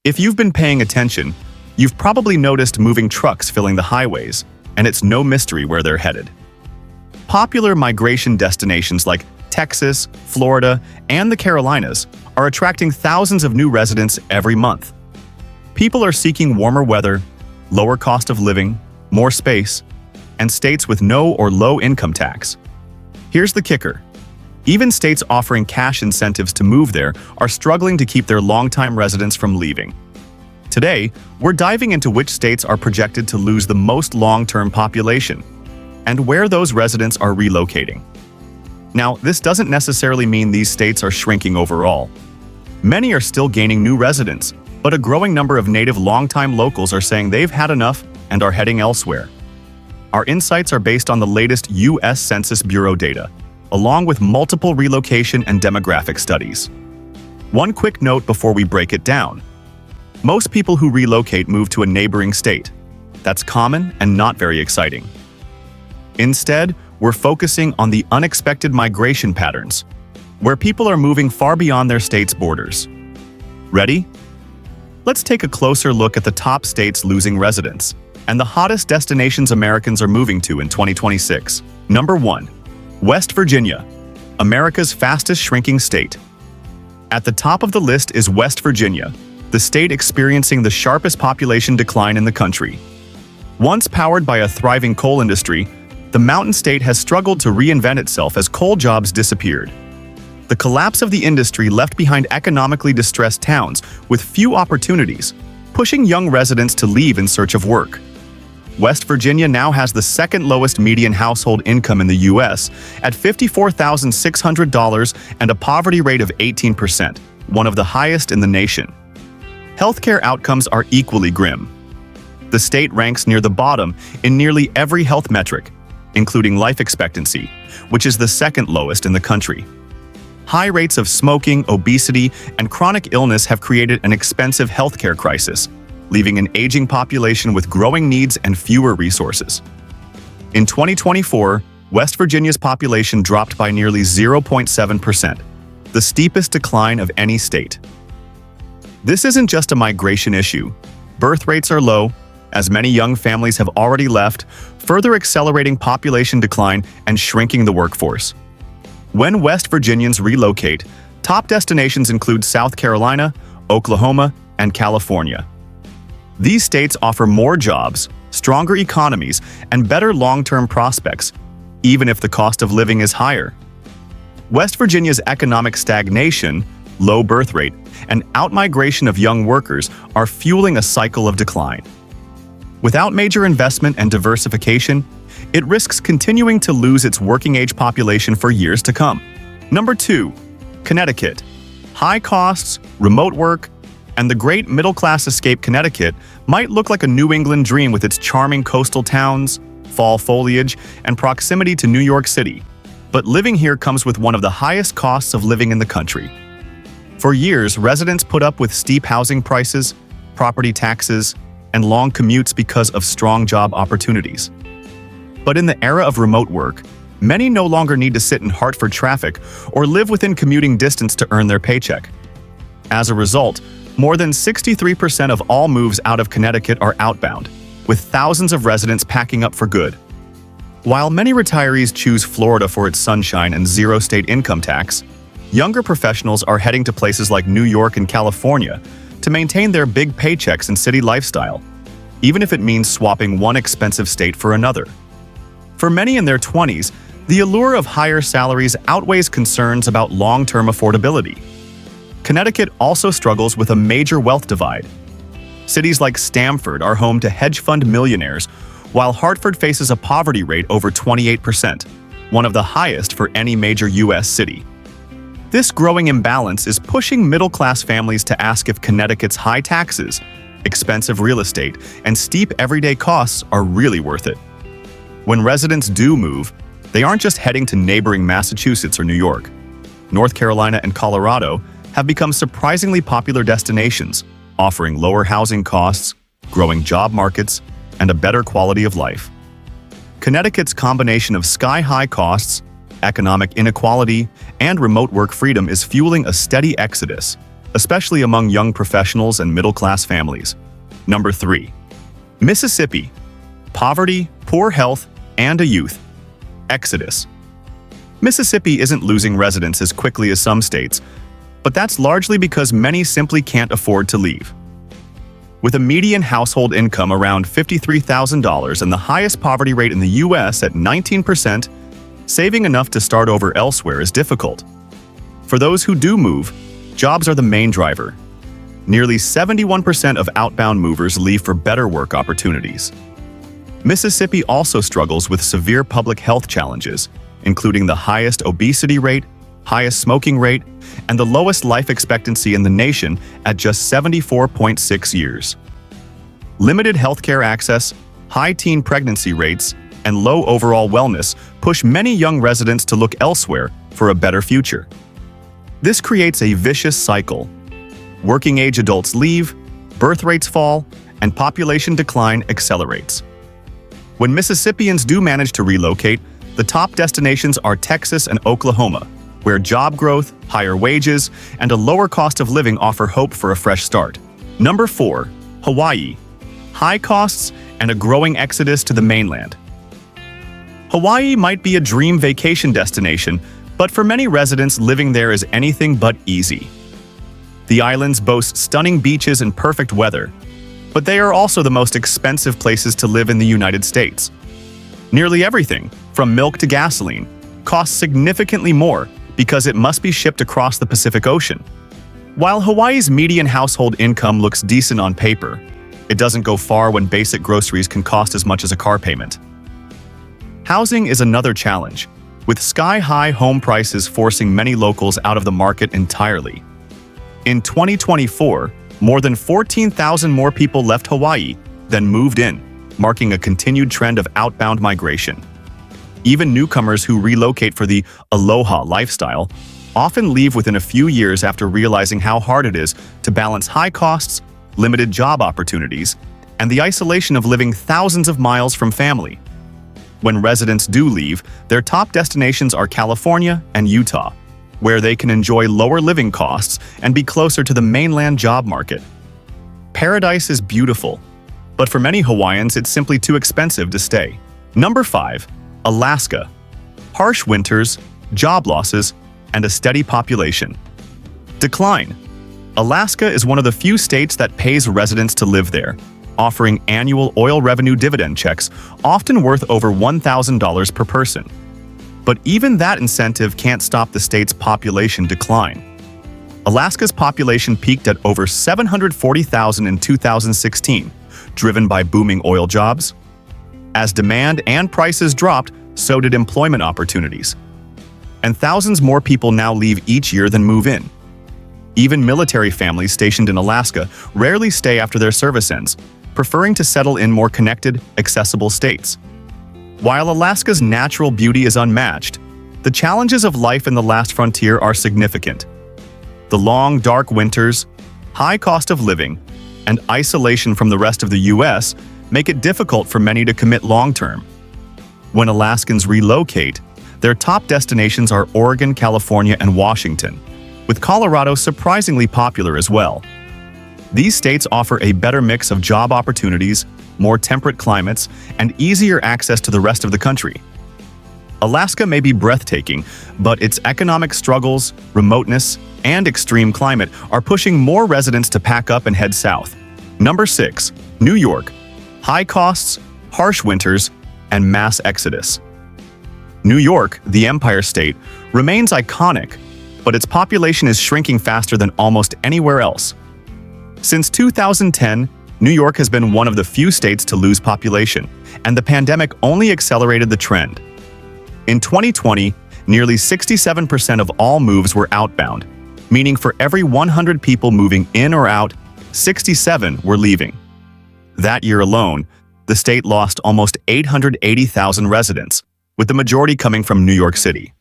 If you've been paying attention, you've probably noticed moving trucks filling the highways, and it's no mystery where they're headed. Popular migration destinations like Texas, Florida, and the Carolinas are attracting thousands of new residents every month. People are seeking warmer weather, lower cost of living, more space, and states with no or low income tax. Here's the kicker. Even states offering cash incentives to move there are struggling to keep their longtime residents from leaving. Today, we're diving into which states are projected to lose the most long-term population and where those residents are relocating. Now, this doesn't necessarily mean these states are shrinking overall. Many are still gaining new residents, but a growing number of native longtime locals are saying they've had enough and are heading elsewhere. Our insights are based on the latest U.S. Census Bureau data, along with multiple relocation and demographic studies. One quick note before we break it down. Most people who relocate move to a neighboring state. That's common and not very exciting. Instead, we're focusing on the unexpected migration patterns, where people are moving far beyond their state's borders. Ready? Let's take a closer look at the top states losing residents and the hottest destinations Americans are moving to in 2026. Number 1. West Virginia, America's fastest shrinking state. At the top of the list is West Virginia, the state experiencing the sharpest population decline in the country. Once powered by a thriving coal industry, the mountain state has struggled to reinvent itself as coal jobs disappeared. The collapse of the industry left behind economically distressed towns with few opportunities, pushing young residents to leave in search of work. West Virginia now has the second lowest median household income in the U.S. at $54,600 and a poverty rate of 18%, one of the highest in the nation. Healthcare outcomes are equally grim. The state ranks near the bottom in nearly every health metric, including life expectancy, which is the second lowest in the country. High rates of smoking, obesity, and chronic illness have created an expensive healthcare crisis, leaving an aging population with growing needs and fewer resources. In 2024, West Virginia's population dropped by nearly 0.7%, the steepest decline of any state. This isn't just a migration issue. Birth rates are low, as many young families have already left, further accelerating population decline and shrinking the workforce. When West Virginians relocate, top destinations include South Carolina, Oklahoma, and California. These states offer more jobs, stronger economies, and better long-term prospects, even if the cost of living is higher. West Virginia's economic stagnation, low birth rate, and outmigration of young workers are fueling a cycle of decline. Without major investment and diversification, it risks continuing to lose its working-age population for years to come. Number 2. Connecticut. High costs, remote work, and the great middle-class escape. Connecticut might look like a New England dream with its charming coastal towns, fall foliage, and proximity to New York City. But living here comes with one of the highest costs of living in the country. For years, residents put up with steep housing prices, property taxes, and long commutes because of strong job opportunities. But in the era of remote work, many no longer need to sit in Hartford traffic or live within commuting distance to earn their paycheck. As a result, more than 63% of all moves out of Connecticut are outbound, with thousands of residents packing up for good. While many retirees choose Florida for its sunshine and zero state income tax, younger professionals are heading to places like New York and California to maintain their big paychecks and city lifestyle, even if it means swapping one expensive state for another. For many in their 20s, the allure of higher salaries outweighs concerns about long-term affordability. Connecticut also struggles with a major wealth divide. Cities like Stamford are home to hedge fund millionaires, while Hartford faces a poverty rate over 28%, one of the highest for any major U.S. city. This growing imbalance is pushing middle-class families to ask if Connecticut's high taxes, expensive real estate, and steep everyday costs are really worth it. When residents do move, they aren't just heading to neighboring Massachusetts or New York. North Carolina and Colorado have become surprisingly popular destinations, offering lower housing costs, growing job markets, and a better quality of life. Connecticut's combination of sky-high costs, economic inequality, and remote work freedom is fueling a steady exodus, especially among young professionals and middle-class families. Number 3. Mississippi. Poverty, poor health, and a youth exodus. Mississippi isn't losing residents as quickly as some states, but that's largely because many simply can't afford to leave. With a median household income around $53,000 and the highest poverty rate in the U.S. at 19%, saving enough to start over elsewhere is difficult. For those who do move, jobs are the main driver. Nearly 71% of outbound movers leave for better work opportunities. Mississippi also struggles with severe public health challenges, including the highest obesity rate, highest smoking rate, and the lowest life expectancy in the nation at just 74.6 years. Limited healthcare access, high teen pregnancy rates, and low overall wellness push many young residents to look elsewhere for a better future. This creates a vicious cycle. Working-age adults leave, birth rates fall, and population decline accelerates. When Mississippians do manage to relocate, the top destinations are Texas and Oklahoma, where job growth, higher wages, and a lower cost of living offer hope for a fresh start. Number 4. Hawaii. High costs and a growing exodus to the mainland. Hawaii might be a dream vacation destination, but for many residents, living there is anything but easy. The islands boast stunning beaches and perfect weather, but they are also the most expensive places to live in the United States. Nearly everything, from milk to gasoline, costs significantly more because it must be shipped across the Pacific Ocean. While Hawaii's median household income looks decent on paper, it doesn't go far when basic groceries can cost as much as a car payment. Housing is another challenge, with sky-high home prices forcing many locals out of the market entirely. In 2024, more than 14,000 more people left Hawaii than moved in, marking a continued trend of outbound migration. Even newcomers who relocate for the aloha lifestyle often leave within a few years after realizing how hard it is to balance high costs, limited job opportunities, and the isolation of living thousands of miles from family. When residents do leave, their top destinations are California and Utah, where they can enjoy lower living costs and be closer to the mainland job market. Paradise is beautiful, but for many Hawaiians, it's simply too expensive to stay. Number 5. Alaska. Harsh winters, job losses, and a steady population. Decline. Alaska is one of the few states that pays residents to live there, offering annual oil revenue dividend checks, often worth over $1,000 per person. But even that incentive can't stop the state's population decline. Alaska's population peaked at over 740,000 in 2016, driven by booming oil jobs. As demand and prices dropped, so did employment opportunities. And thousands more people now leave each year than move in. Even military families stationed in Alaska rarely stay after their service ends, preferring to settle in more connected, accessible states. While Alaska's natural beauty is unmatched, the challenges of life in the last frontier are significant. The long, dark winters, high cost of living, and isolation from the rest of the U.S. make it difficult for many to commit long-term. When Alaskans relocate, their top destinations are Oregon, California, and Washington, with Colorado surprisingly popular as well. These states offer a better mix of job opportunities, more temperate climates, and easier access to the rest of the country. Alaska may be breathtaking, but its economic struggles, remoteness, and extreme climate are pushing more residents to pack up and head south. Number 6. New York. High costs, harsh winters, and mass exodus. New York, the Empire State, remains iconic, but its population is shrinking faster than almost anywhere else. Since 2010, New York has been one of the few states to lose population, and the pandemic only accelerated the trend. In 2020, nearly 67% of all moves were outbound, meaning for every 100 people moving in or out, 67 were leaving. That year alone, the state lost almost 880,000 residents, with the majority coming from New York City.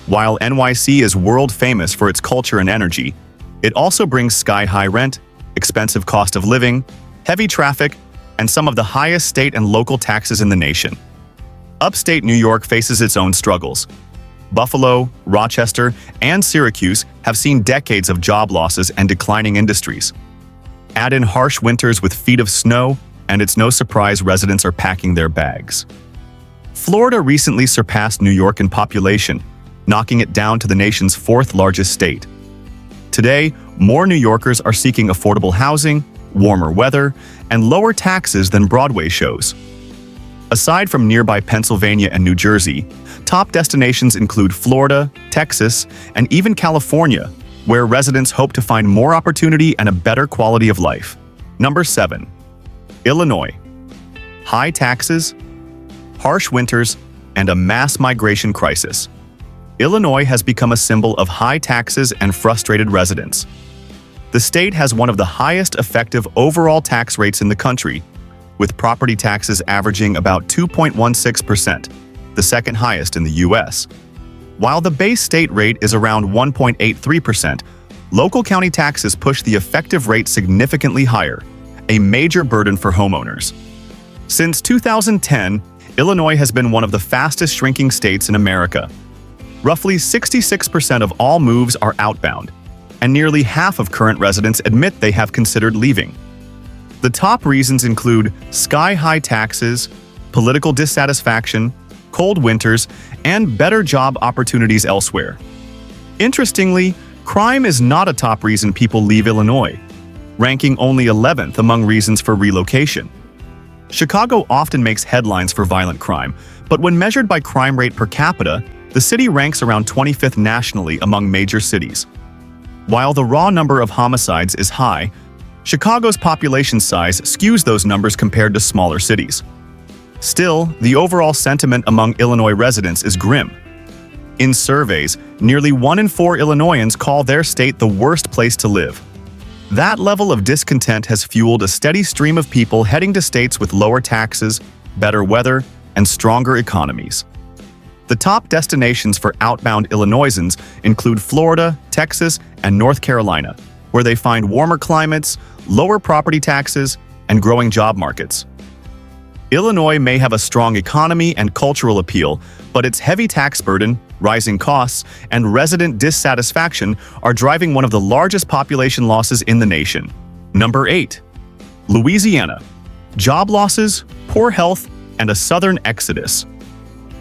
While NYC is world famous for its culture and energy, it also brings sky-high rent, expensive cost of living, heavy traffic, and some of the highest state and local taxes in the nation. Upstate New York faces its own struggles. Buffalo, Rochester, and Syracuse have seen decades of job losses and declining industries. Add in harsh winters with feet of snow, and it's no surprise residents are packing their bags. Florida recently surpassed New York in population, knocking it down to the nation's fourth largest state. Today, more New Yorkers are seeking affordable housing, warmer weather, and lower taxes than Broadway shows. Aside from nearby Pennsylvania and New Jersey, top destinations include Florida, Texas, and even California, where residents hope to find more opportunity and a better quality of life. Number 7. Illinois. High taxes, harsh winters, and a mass migration crisis. Illinois has become a symbol of high taxes and frustrated residents. The state has one of the highest effective overall tax rates in the country, with property taxes averaging about 2.16%, the second highest in the U.S. While the base state rate is around 1.83%, local county taxes push the effective rate significantly higher, a major burden for homeowners. Since 2010, Illinois has been one of the fastest shrinking states in America. Roughly 66% of all moves are outbound, and nearly half of current residents admit they have considered leaving. The top reasons include sky-high taxes, political dissatisfaction, cold winters, and better job opportunities elsewhere. Interestingly, crime is not a top reason people leave Illinois, ranking only 11th among reasons for relocation. Chicago often makes headlines for violent crime, but when measured by crime rate per capita, the city ranks around 25th nationally among major cities. While the raw number of homicides is high, Chicago's population size skews those numbers compared to smaller cities. Still, the overall sentiment among Illinois residents is grim. In surveys, nearly 1 in 4 Illinoisans call their state the worst place to live. That level of discontent has fueled a steady stream of people heading to states with lower taxes, better weather, and stronger economies. The top destinations for outbound Illinoisans include Florida, Texas, and North Carolina, where they find warmer climates, lower property taxes, and growing job markets. Illinois may have a strong economy and cultural appeal, but its heavy tax burden, rising costs, and resident dissatisfaction are driving one of the largest population losses in the nation. Number 8. Louisiana. Job losses, poor health, and a southern exodus.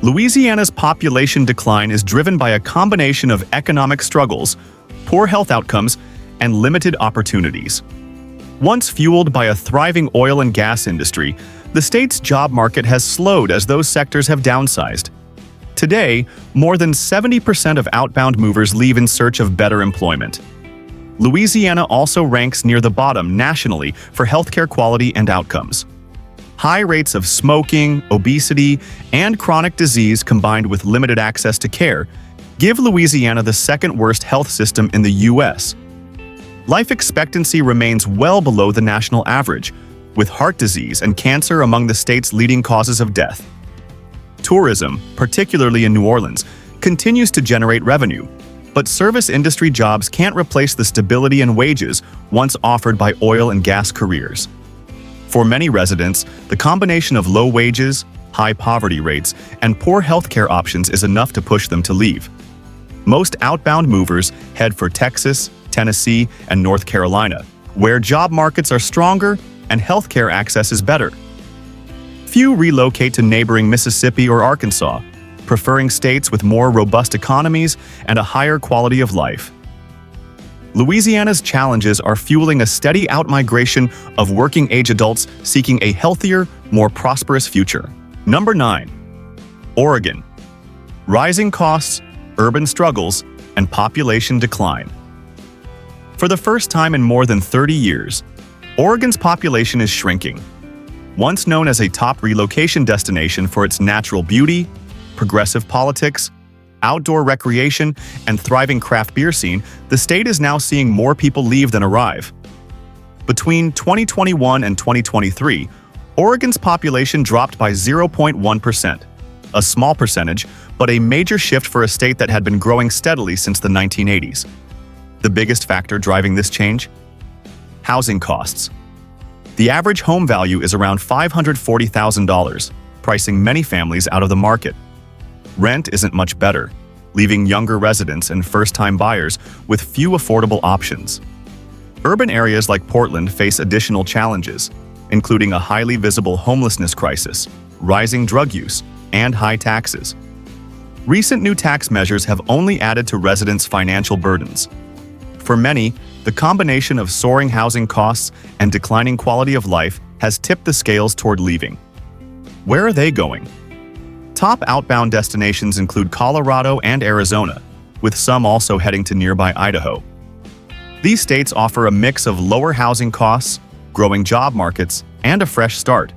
Louisiana's population decline is driven by a combination of economic struggles, poor health outcomes, and limited opportunities. Once fueled by a thriving oil and gas industry, the state's job market has slowed as those sectors have downsized. Today, more than 70% of outbound movers leave in search of better employment. Louisiana also ranks near the bottom nationally for healthcare quality and outcomes. High rates of smoking, obesity, and chronic disease combined with limited access to care give Louisiana the second worst health system in the U.S. Life expectancy remains well below the national average, with heart disease and cancer among the state's leading causes of death. Tourism, particularly in New Orleans, continues to generate revenue, but service industry jobs can't replace the stability and wages once offered by oil and gas careers. For many residents, the combination of low wages, high poverty rates, and poor healthcare options is enough to push them to leave. Most outbound movers head for Texas, Tennessee, and North Carolina, where job markets are stronger and healthcare access is better. Few relocate to neighboring Mississippi or Arkansas, preferring states with more robust economies and a higher quality of life. Louisiana's challenges are fueling a steady outmigration of working-age adults seeking a healthier, more prosperous future. Number 9. Oregon. Rising costs, urban struggles, and population decline. For the first time in more than 30 years, Oregon's population is shrinking. Once known as a top relocation destination for its natural beauty, progressive politics, outdoor recreation, and thriving craft beer scene, the state is now seeing more people leave than arrive. Between 2021 and 2023, Oregon's population dropped by 0.1%, a small percentage, but a major shift for a state that had been growing steadily since the 1980s. The biggest factor driving this change? Housing costs. The average home value is around $540,000, pricing many families out of the market. Rent isn't much better. leaving younger residents and first-time buyers with few affordable options. Urban areas like Portland face additional challenges, including a highly visible homelessness crisis, rising drug use, and high taxes. Recent new tax measures have only added to residents' financial burdens. For many, the combination of soaring housing costs and declining quality of life has tipped the scales toward leaving. Where are they going? Top outbound destinations include Colorado and Arizona, with some also heading to nearby Idaho. These states offer a mix of lower housing costs, growing job markets, and a fresh start,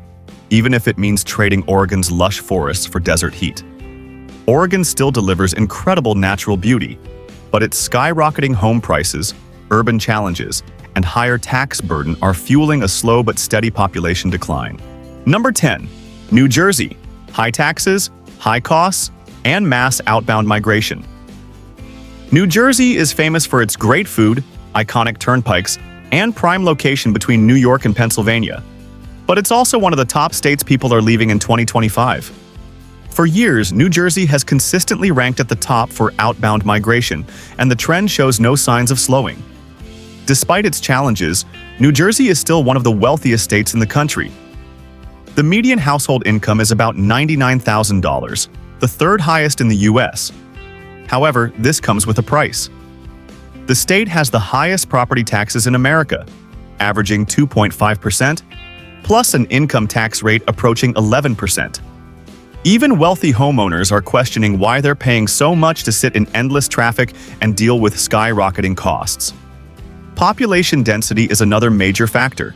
even if it means trading Oregon's lush forests for desert heat. Oregon still delivers incredible natural beauty, but its skyrocketing home prices, urban challenges, and higher tax burden are fueling a slow but steady population decline. Number 10. New Jersey. High taxes, high costs, and mass outbound migration. New Jersey is famous for its great food, iconic turnpikes, and prime location between New York and Pennsylvania. But it's also one of the top states people are leaving in 2025. For years, New Jersey has consistently ranked at the top for outbound migration, and the trend shows no signs of slowing. Despite its challenges, New Jersey is still one of the wealthiest states in the country. The median household income is about $99,000, the third highest in the U.S. However, this comes with a price. The state has the highest property taxes in America, averaging 2.5%, plus an income tax rate approaching 11%. Even wealthy homeowners are questioning why they're paying so much to sit in endless traffic and deal with skyrocketing costs. Population density is another major factor.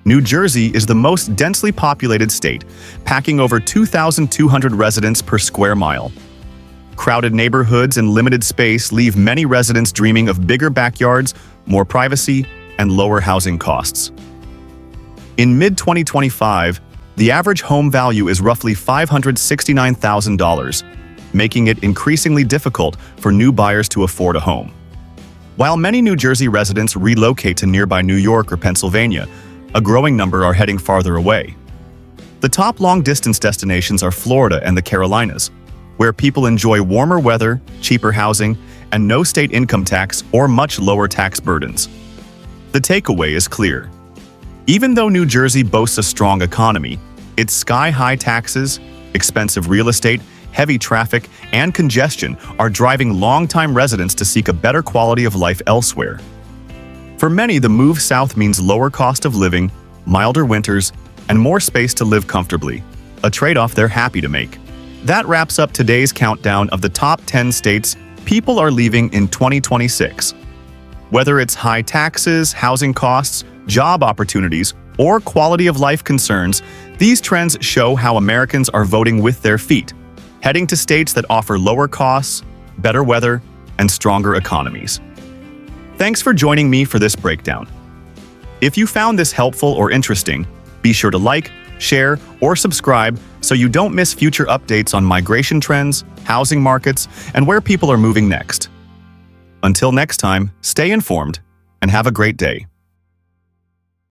New Jersey is the most densely populated state, packing over 2,200 residents per square mile. Crowded neighborhoods and limited space leave many residents dreaming of bigger backyards, more privacy, and lower housing costs. In mid-2025, the average home value is roughly $569,000, making it increasingly difficult for new buyers to afford a home. While many New Jersey residents relocate to nearby New York or Pennsylvania, a growing number are heading farther away. The top long-distance destinations are Florida and the Carolinas, where people enjoy warmer weather, cheaper housing, and no state income tax or much lower tax burdens. The takeaway is clear. Even though New Jersey boasts a strong economy, its sky-high taxes, expensive real estate, heavy traffic, and congestion are driving long-time residents to seek a better quality of life elsewhere. For many, the move south means lower cost of living, milder winters, and more space to live comfortably, a trade-off they're happy to make. That wraps up today's countdown of the top 10 states people are leaving in 2026. Whether it's high taxes, housing costs, job opportunities, or quality of life concerns, these trends show how Americans are voting with their feet, heading to states that offer lower costs, better weather, and stronger economies. Thanks for joining me for this breakdown. If you found this helpful or interesting, be sure to like, share, or subscribe so you don't miss future updates on migration trends, housing markets, and where people are moving next. Until next time, stay informed and have a great day.